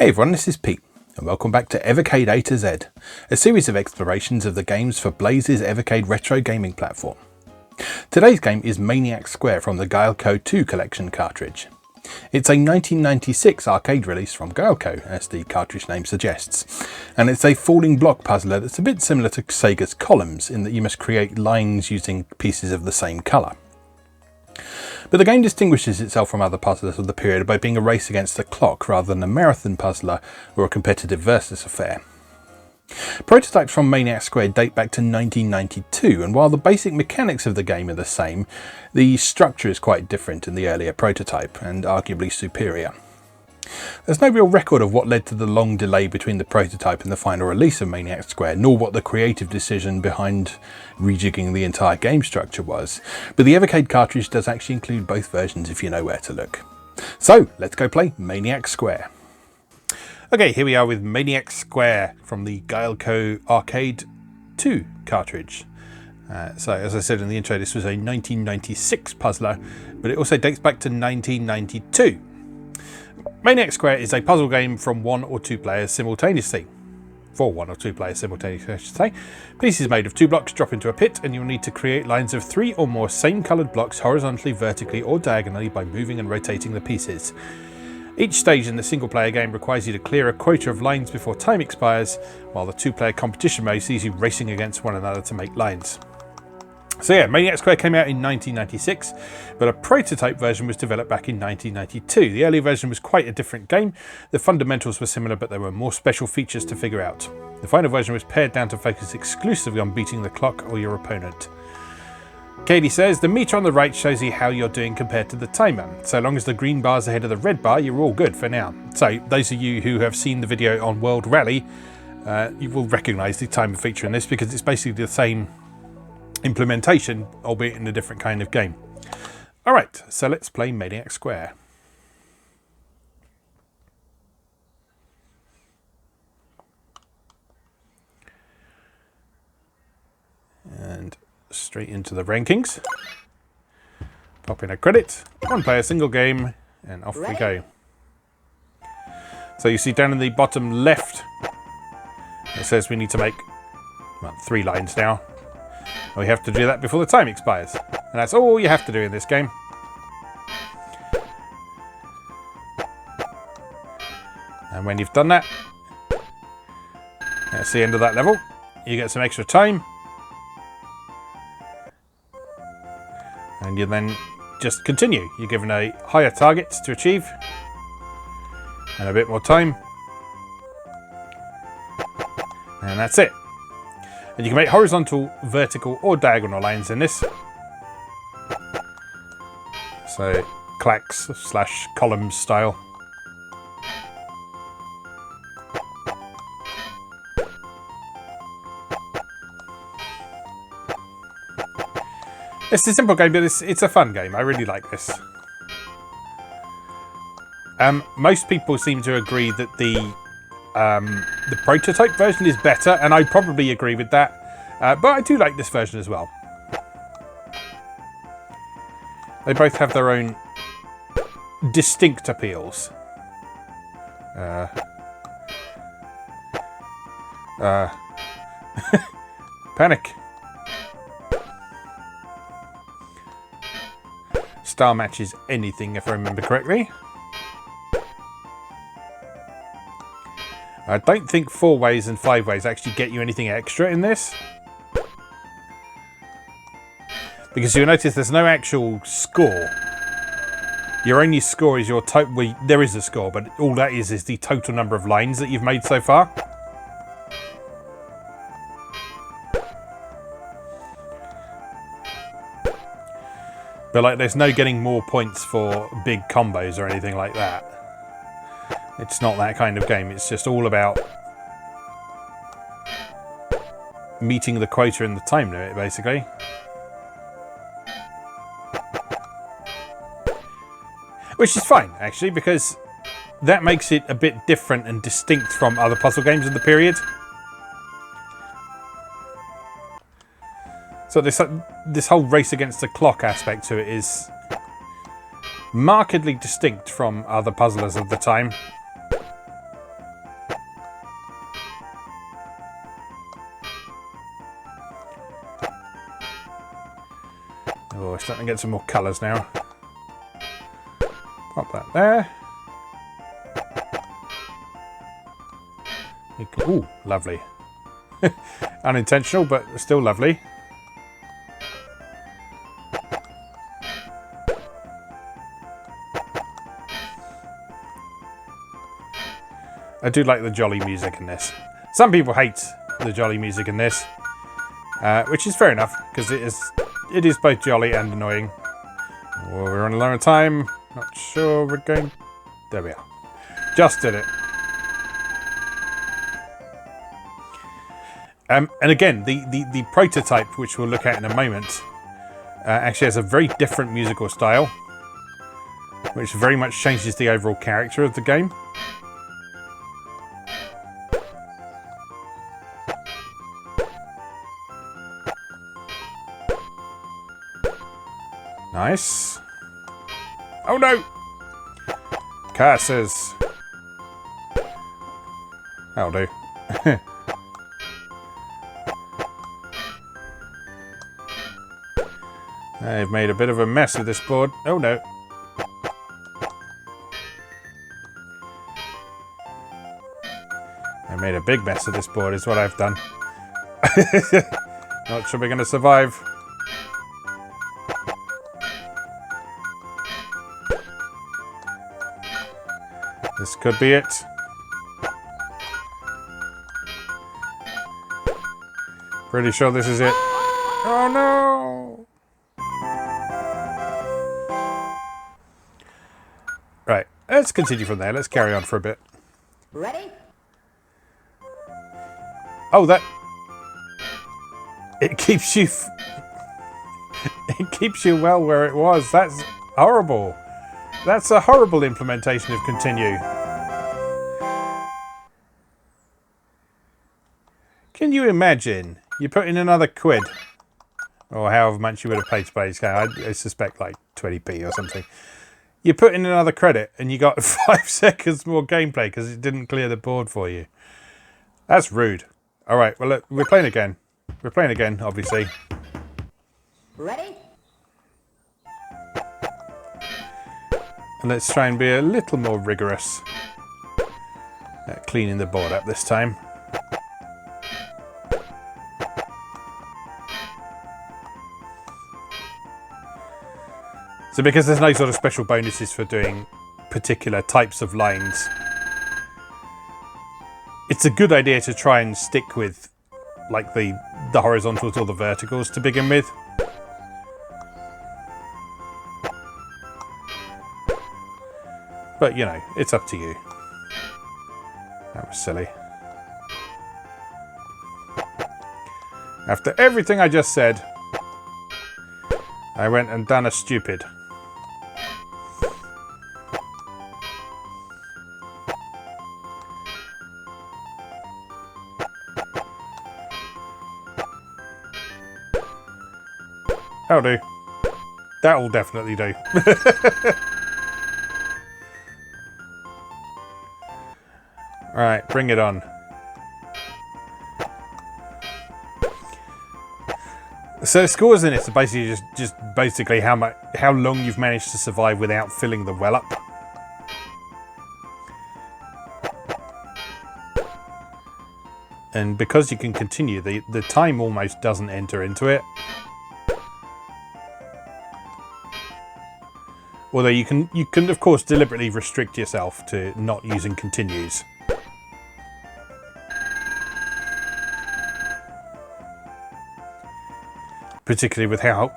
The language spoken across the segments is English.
Hey everyone, this is Pete, and welcome back to Evercade A to Z, a series of explorations of the games for Blaze's Evercade retro gaming platform. Today's game is Maniac Square from the Gaelco 2 collection cartridge. It's a 1996 arcade release from Gaelco, as the cartridge name suggests, and it's a falling block puzzler that's a bit similar to Sega's Columns in that you must create lines using pieces of the same colour. But the game distinguishes itself from other puzzlers of the period by being a race against the clock rather than a marathon puzzler or a competitive versus affair. Prototypes from Maniac Square date back to 1992, and while the basic mechanics of the game are the same, the structure is quite different in the earlier prototype and arguably superior. There's no real record of what led to the long delay between the prototype and the final release of Maniac Square, nor what the creative decision behind rejigging the entire game structure was, but the Evercade cartridge does actually include both versions if you know where to look. So let's go play Maniac Square. Okay, here we are with Maniac Square from the Gaelco Arcade 2 cartridge. So as I said in the intro, this was a 1996 puzzler, but it also dates back to 1992. Maniac Square is a puzzle game from one or two players simultaneously. For one or two players simultaneously, I should say. Pieces made of 2 blocks drop into a pit, and you'll need to create lines of 3 or more same coloured blocks horizontally, vertically or diagonally by moving and rotating the pieces. Each stage in the single player game requires you to clear a quota of lines before time expires, while the 2-player competition mode sees you racing against one another to make lines. So yeah, Maniac Square came out in 1996, but a prototype version was developed back in 1992. The earlier version was quite a different game. The fundamentals were similar, but there were more special features to figure out. The final version was pared down to focus exclusively on beating the clock or your opponent. Katie says, the meter on the right shows you how you're doing compared to the timer. So long as the green bar's ahead of the red bar, you're all good for now. So those of you who have seen the video on World Rally, you will recognise the timer feature in this because it's basically the same implementation, albeit in a different kind of game. Alright, so let's play Maniac Square. And straight into the rankings. Pop in a credit, one player, single game, and off we go. So you see down in the bottom left, it says we need to make 3 lines now. We have to do that before the time expires. And that's all you have to do in this game. And when you've done that, that's the end of that level. You get some extra time. And you then just continue. You're given a higher target to achieve. And a bit more time. And that's it. And you can make horizontal, vertical or diagonal lines in this. So clacks / columns style. It's a simple game, but it's a fun game. I really like this. Most people seem to agree that the prototype version is better, and I probably agree with that, but I do like this version as well. They both have their own distinct appeals. Panic. Star matches anything if I remember correctly. I don't think 4 ways and 5 ways actually get you anything extra in this. Because you'll notice there's no actual score. Your only score is your total. Well, there is a score, but all that is the total number of lines that you've made so far. But like, there's no getting more points for big combos or anything like that. It's not that kind of game. It's just all about meeting the quota in the time limit, basically. Which is fine, actually, because that makes it a bit different and distinct from other puzzle games of the period. So this whole race against the clock aspect to it is markedly distinct from other puzzlers of the time. starting to get some more colours now. Pop that there. Ooh, lovely. Unintentional, but still lovely. I do like the jolly music in this. Some people hate the jolly music in this, which is fair enough, because it is both jolly and annoying. Oh, we're running low on time. Not sure we're going... There we are. Just did it. And again, the prototype, which we'll look at in a moment, actually has a very different musical style, which very much changes the overall character of the game. Nice. Oh no! Curses. That'll do. I've made a bit of a mess of this board. Oh no. I made a big mess of this board is what I've done. Not sure we're going to survive. This could be it. Pretty sure this is it. Oh no! Right, let's continue from there. Let's carry on for a bit. Ready? Oh, that... It keeps you... It keeps you well where it was. That's horrible. That's a horrible implementation of continue. Can you imagine? You put in another quid. Or however much you would have paid to play this game. I suspect like 20p or something. You put in another credit and you got 5 seconds more gameplay because it didn't clear the board for you. That's rude. Alright, well look, we're playing again. We're playing again, obviously. Ready? And let's try and be a little more rigorous at cleaning the board up this time. So because there's no sort of special bonuses for doing particular types of lines, it's a good idea to try and stick with like the horizontals or the verticals to begin with. But, you know, it's up to you. That was silly. After everything I just said, I went and done a stupid. That'll do. That'll definitely do. Alright, bring it on. So scores in it are basically just basically how long you've managed to survive without filling the well up. And because you can continue, the time almost doesn't enter into it. Although you can of course deliberately restrict yourself to not using continues. Particularly with how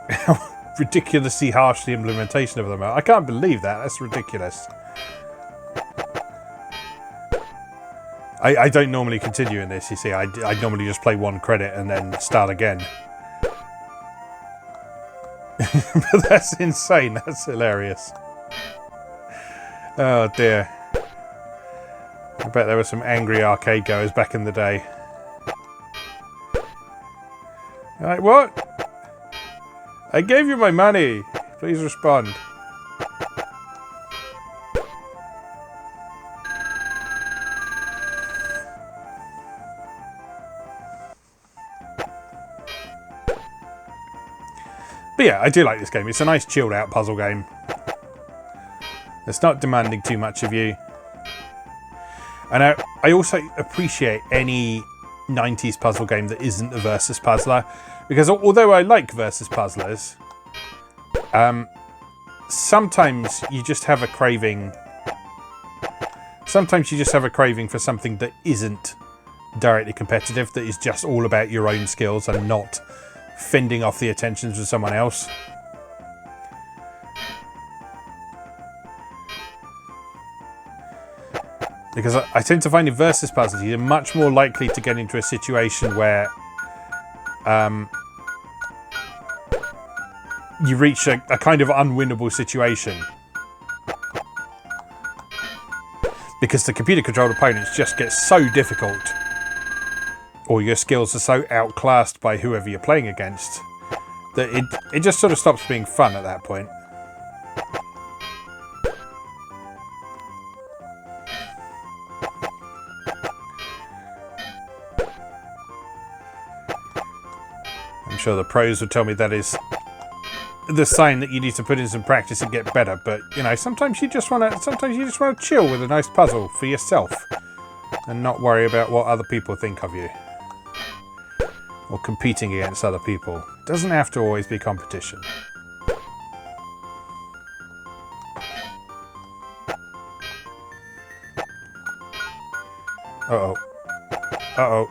ridiculously harsh the implementation of them are. I can't believe that. That's ridiculous. I don't normally continue in this, you see. I normally just play one credit and then start again. But that's insane. That's hilarious. Oh dear. I bet there were some angry arcade goers back in the day. Like, what? I gave you my money. Please respond. But But yeah, I do like this game. It's a nice chilled out puzzle game. It's not demanding too much of you. And I also appreciate any 90s puzzle game that isn't a versus puzzler, because although I like versus puzzlers, sometimes you just have a craving. Sometimes you just have a craving for something that isn't directly competitive, that is just all about your own skills and not fending off the attentions of someone else. Because I tend to find in versus puzzles, you're much more likely to get into a situation where you reach a kind of unwinnable situation. Because the computer-controlled opponents just get so difficult, or your skills are so outclassed by whoever you're playing against, that it just sort of stops being fun at that point. I'm sure the pros would tell me that is the sign that you need to put in some practice and get better, but you know, sometimes you just want to chill with a nice puzzle for yourself and not worry about what other people think of you or competing against other people. It doesn't have to always be competition. Uh-oh. Uh-oh.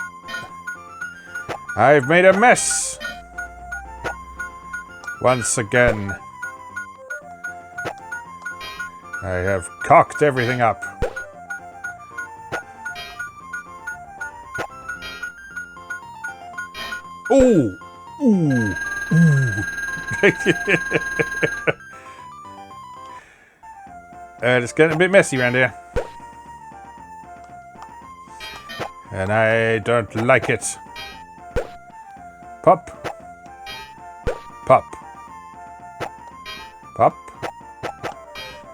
I've made a mess! Once again. I have cocked everything up. Ooh! Ooh! Ooh! It's getting a bit messy around here. And I don't like it. Pop. Pop. Pop.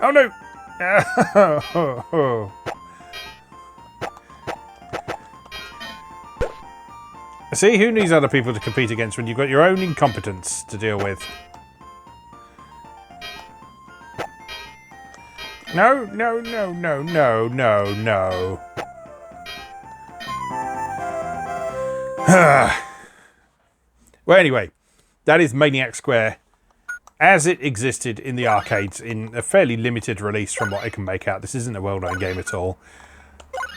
Oh no! See, who needs other people to compete against when you've got your own incompetence to deal with? No, no, no, no, no, no, no. Well, anyway, that is Maniac Square as it existed in the arcades in a fairly limited release from what I can make out. This isn't a well-known game at all.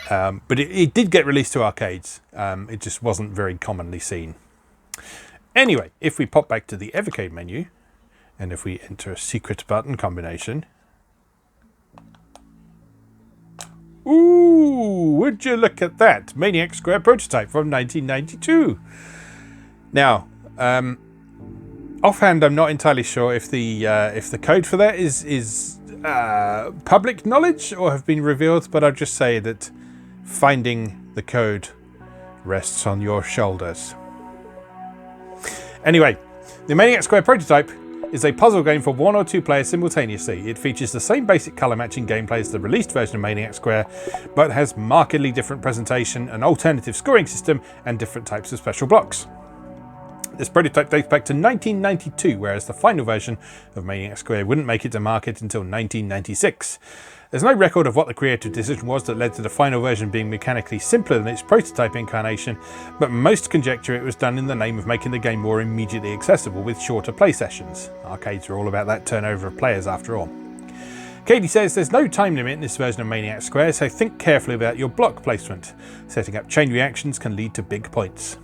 But it did get released to arcades. It just wasn't very commonly seen. Anyway, if we pop back to the Evercade menu, and if we enter a secret button combination. Ooh, would you look at that? Maniac Square prototype from 1992. Now, offhand, I'm not entirely sure if the code for that is public knowledge or have been revealed, but I'll just say that finding the code rests on your shoulders. Anyway, the Maniac Square prototype is a puzzle game for 1 or 2 players simultaneously. It features the same basic colour matching gameplay as the released version of Maniac Square, but has markedly different presentation, an alternative scoring system, and different types of special blocks. This prototype dates back to 1992, whereas the final version of Maniac Square wouldn't make it to market until 1996. There's no record of what the creative decision was that led to the final version being mechanically simpler than its prototype incarnation, but most conjecture it was done in the name of making the game more immediately accessible with shorter play sessions. Arcades are all about that turnover of players after all. Katie says there's no time limit in this version of Maniac Square, so think carefully about your block placement. Setting up chain reactions can lead to big points.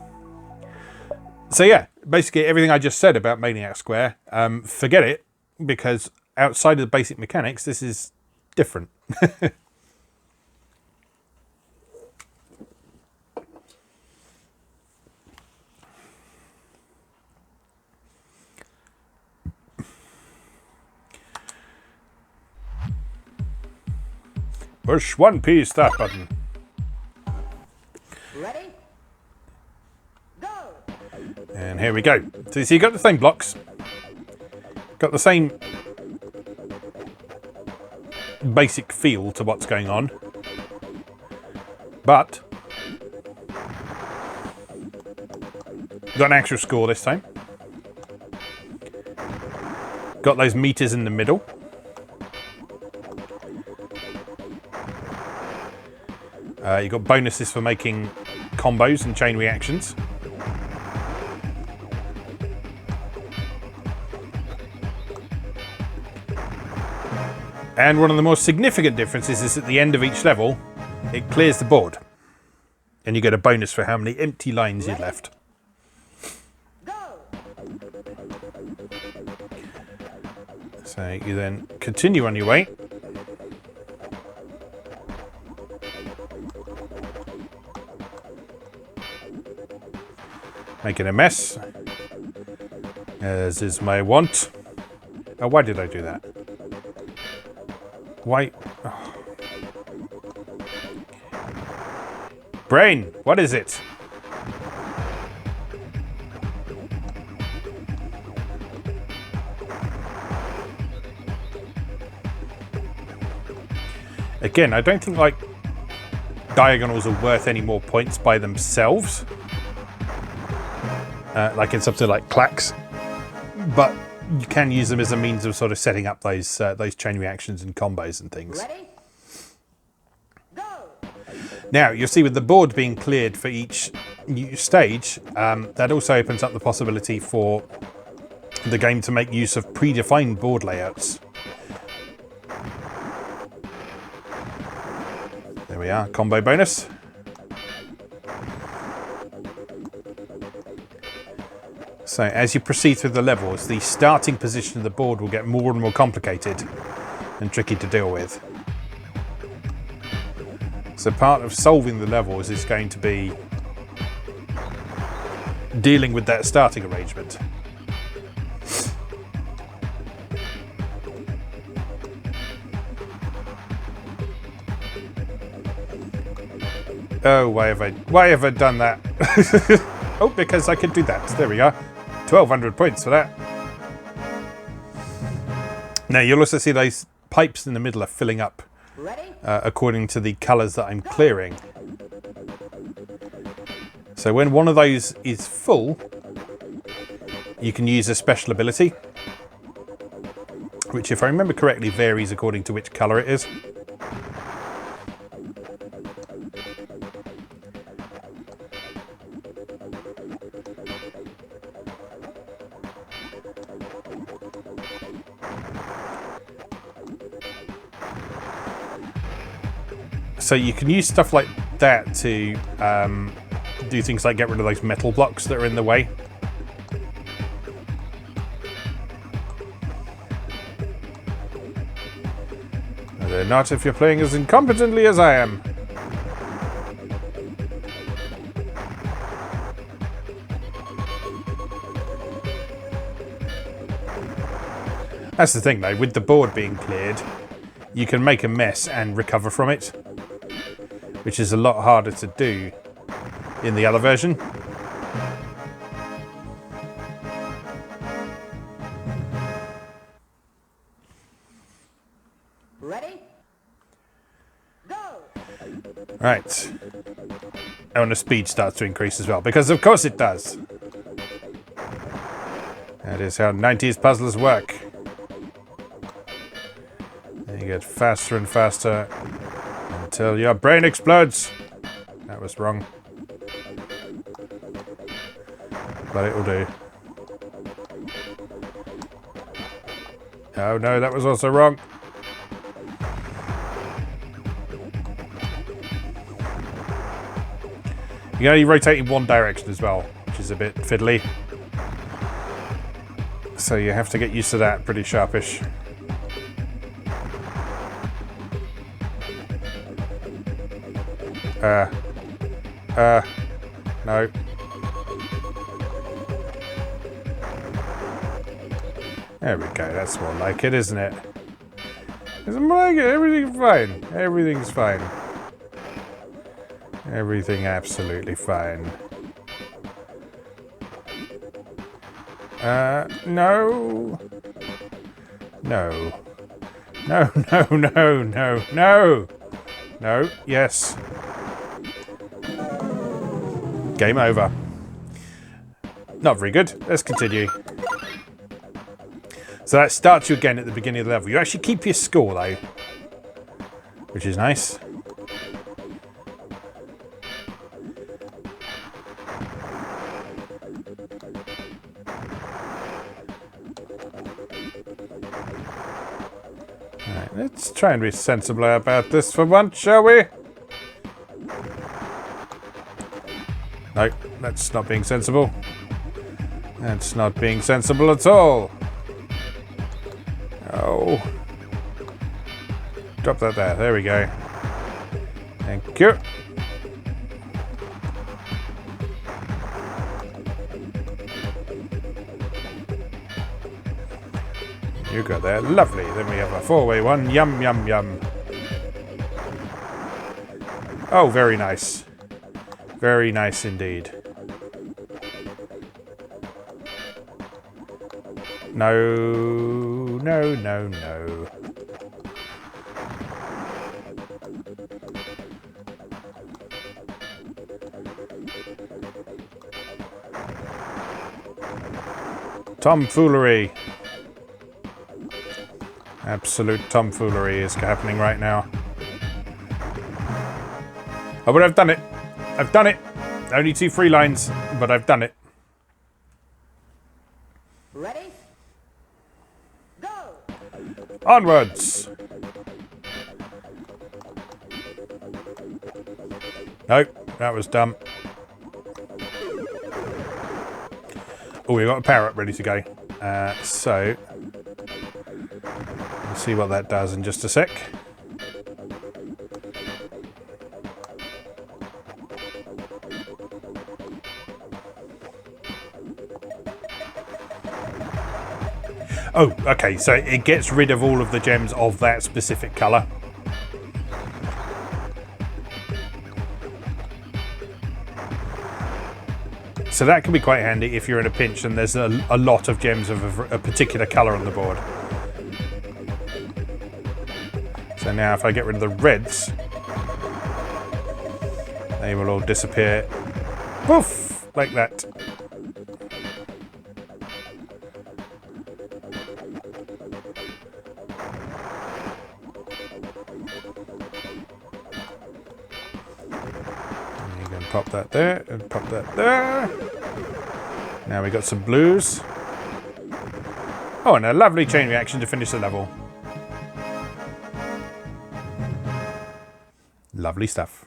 So yeah, basically everything I just said about Maniac Square, forget it, because outside of the basic mechanics, this is different. Push one piece that button. Ready? Go! And here we go. So you got the same blocks. Got the same basic feel to what's going on. But got an actual score this time. got those meters in the middle. You've got bonuses for making combos and chain reactions. And one of the more significant differences is at the end of each level, it clears the board. And you get a bonus for how many empty lines you left. So you then continue on your way. Making a mess, as is my wont. Oh, why did I do that? Why? Oh. Brain, what is it? Again, I don't think like diagonals are worth any more points by themselves. Like in something like clacks, but you can use them as a means of sort of setting up those chain reactions and combos and things. Ready? Go! Now you'll see with the board being cleared for each new stage, that also opens up the possibility for the game to make use of predefined board layouts. There we are, combo bonus. So as you proceed through the levels, the starting position of the board will get more and more complicated and tricky to deal with. So part of solving the levels is going to be dealing with that starting arrangement. Oh, why have I done that? Oh, because I could do that. There we are. 1,200 points for that. Now you'll also see those pipes in the middle are filling up according to the colours that I'm clearing. So when one of those is full, you can use a special ability, which if I remember correctly varies according to which colour it is. So you can use stuff like that to do things like get rid of those metal blocks that are in the way. They're not if you're playing as incompetently as I am. That's the thing though, with the board being cleared, you can make a mess and recover from it, which is a lot harder to do in the other version. Ready? Go! Right. Oh, and the speed starts to increase as well, because of course it does. That is how 90s puzzlers work. You get faster and faster until your brain explodes. That was wrong. But it will do. Oh no, that was also wrong. You can only rotate in one direction as well, which is a bit fiddly. So you have to get used to that, pretty sharpish. No. There we go, that's more like it, isn't it? Isn't more like it? Everything's fine. Everything's fine. Everything absolutely fine. No. No. No, no, no, no, no. No, yes. Game over. Not very good. Let's continue. So that starts you again at the beginning of the level. You actually keep your score though, which is nice. Alright, let's try and be sensible about this for once, shall we? No, that's not being sensible. That's not being sensible at all. Oh. Drop that there. There we go. Thank you. You got there. Lovely. Then we have a four-way one. Yum, yum, yum. Oh, very nice. Very nice indeed. No, no, no, no. Tomfoolery. Absolute tomfoolery is happening right now. Oh, but I've done it. I've done it. Only 2 free lines, but I've done it. Ready? Go! Onwards. Nope, that was dumb. Oh, we've got a power up ready to go. So, we'll see what that does in just a sec. Oh, okay, so it gets rid of all of the gems of that specific colour. So that can be quite handy if you're in a pinch and there's a lot of gems of a particular colour on the board. So now if I get rid of the reds, they will all disappear. Poof! Like that. Pop that there, and pop that there. Now we got some blues. Oh, and a lovely chain reaction to finish the level. Lovely stuff.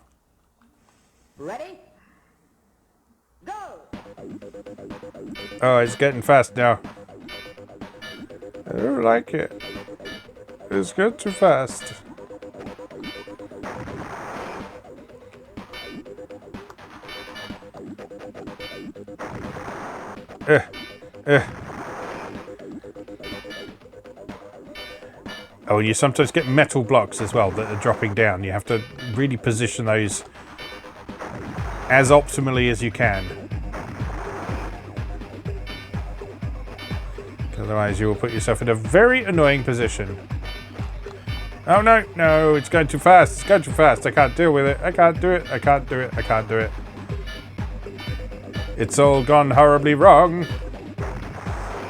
Ready? Go! Oh, it's getting fast now. I don't like it. It's getting too fast. Oh, and you sometimes get metal blocks as well that are dropping down. You have to really position those as optimally as you can. Otherwise you will put yourself in a very annoying position. Oh no, no, it's going too fast. It's going too fast. I can't deal with it. I can't do it. I can't do it. I can't do it. It's all gone horribly wrong.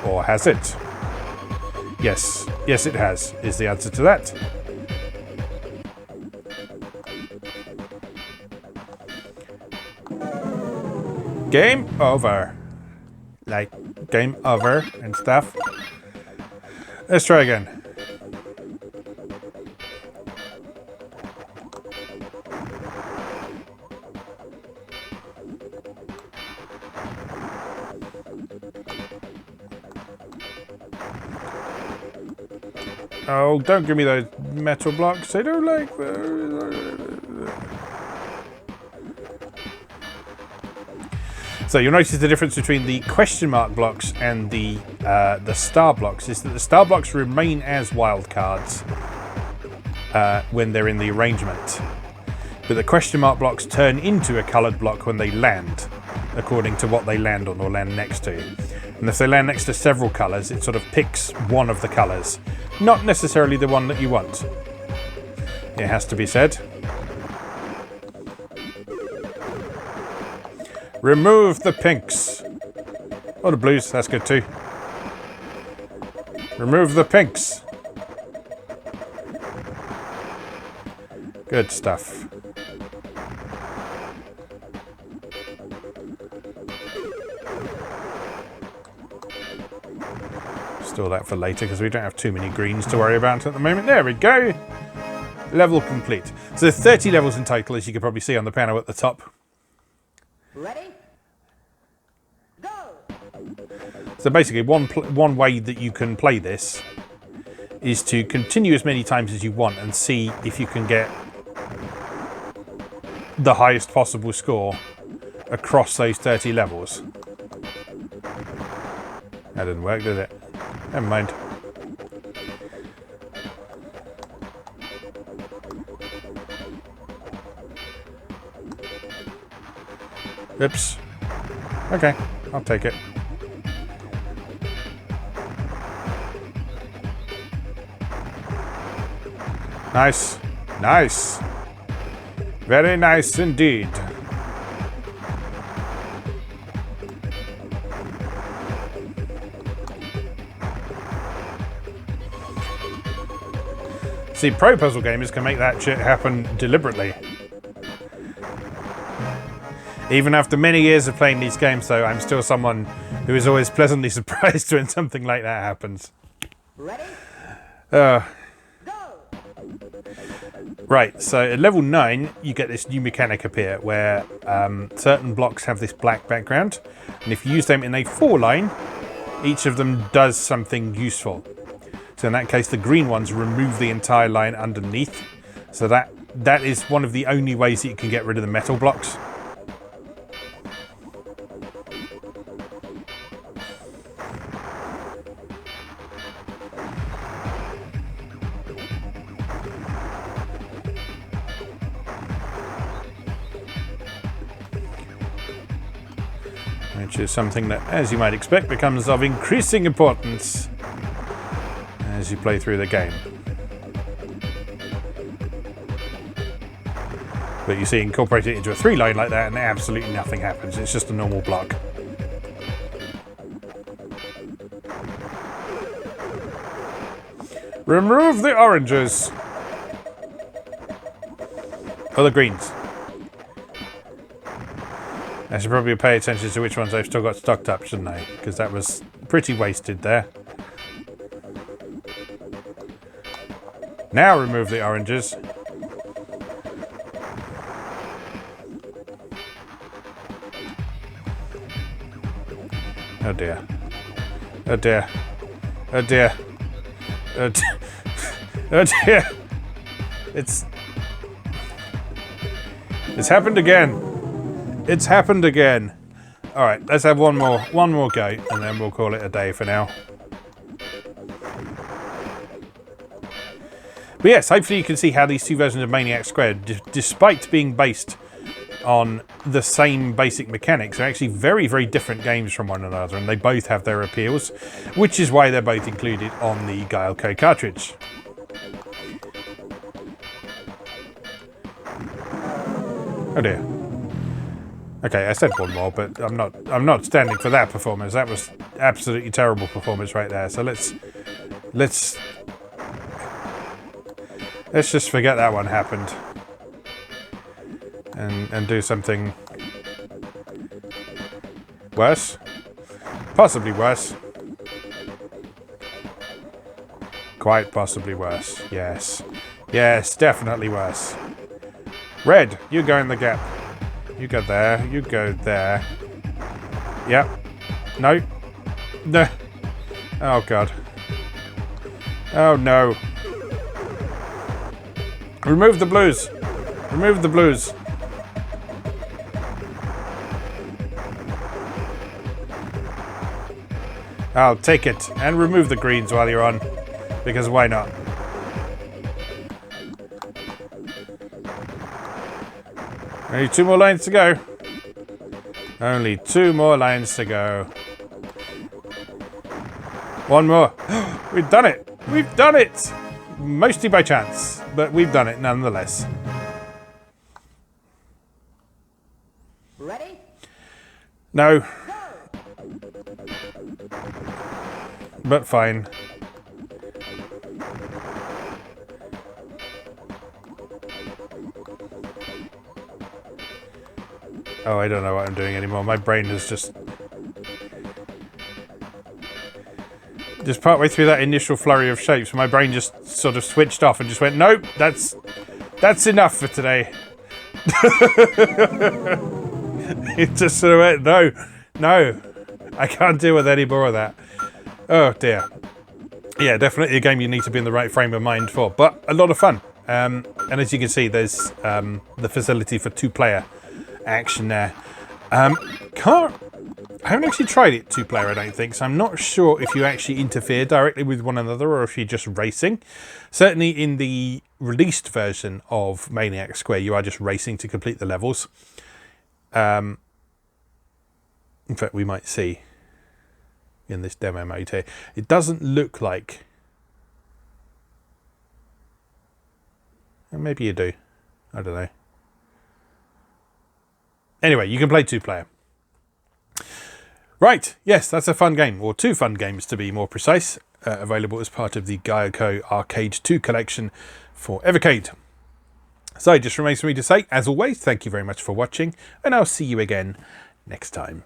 Or has it? Yes. Yes, it has, is the answer to that. Game over. Like, game over and stuff. Let's try again. Oh, don't give me those metal blocks. I don't like those. So you'll notice the difference between the question mark blocks and the star blocks is that the star blocks remain as wildcards when they're in the arrangement. But the question mark blocks turn into a coloured block when they land, according to what they land on or land next to. And if they land next to several colours, it sort of picks one of the colours. Not necessarily the one that you want. It has to be said. Remove the pinks. Or the blues, that's good too. Remove the pinks. Good stuff. Store that for later because we don't have too many greens to worry about at the moment. There we go. Level complete. So there's 30 levels in total, as you can probably see on the panel at the top. Ready? Go! So basically, one way that you can play this is to continue as many times as you want and see if you can get the highest possible score across those 30 levels. That didn't work, did it? Never mind. Oops. Okay, I'll take it. Nice. Nice. Very nice indeed. See, pro puzzle gamers can make that shit happen deliberately. Even after many years of playing these games, though, I'm still someone who is always pleasantly surprised when something like that happens. Ready? Uh, Go! Right, so at level 9, you get this new mechanic appear where certain blocks have this black background, and if you use them in a 4-line, each of them does something useful. So in that case, the green ones remove the entire line underneath, so that is one of the only ways that you can get rid of the metal blocks. Which is something that, as you might expect, becomes of increasing importance as you play through the game. But you see, incorporate it into a 3-line like that and absolutely nothing happens. It's just a normal block. Remove the oranges. Or the greens. I should probably pay attention to which ones I've still got stocked up, shouldn't I? Because that was pretty wasted there. Now remove the oranges. Oh dear. Oh dear. Oh dear. Oh dear. Oh dear. It's happened again. It's happened again. All right, let's have one more go, and then we'll call it a day for now. But yes, hopefully you can see how these two versions of Maniac Square, despite being based on the same basic mechanics, are actually very, very different games from one another, and they both have their appeals, which is why they're both included on the Gaelco cartridge. Oh dear. Okay, I said one more, but I'm not standing for that performance. That was absolutely terrible performance right there. So let's just forget that one happened and do something worse, possibly worse, quite possibly worse. Yes, definitely worse. Red, you go in the gap. You go there. You go there. Yep. No. No. Oh, God. Oh, no. Remove the blues. Remove the blues. I'll take it. And remove the greens while you're on. Because why not? Only 2 more lines to go. Only 2 more lines to go. One more. We've done it. We've done it. Mostly by chance, but we've done it nonetheless. Ready? No. Go! But fine. Oh, I don't know what I'm doing anymore. My brain has just partway through that initial flurry of shapes, my brain just sort of switched off and just went, nope, that's enough for today. It just sort of went, no, I can't deal with any more of that. Oh dear. Yeah, definitely a game you need to be in the right frame of mind for, but a lot of fun. And as you can see, there's the facility for 2-player action there. I haven't actually tried it 2-player, I don't think, so I'm not sure if you actually interfere directly with one another or if you're just racing. Certainly in the released version of Maniac Square, you are just racing to complete the levels. In fact, we might see in this demo mode here, it doesn't look like... Maybe you do. I don't know. Anyway, you can play 2-player. Right, yes, that's a fun game, or 2 fun games to be more precise, available as part of the Gaelco Arcade 2 collection for Evercade. So, just remains for me to say, as always, thank you very much for watching, and I'll see you again next time.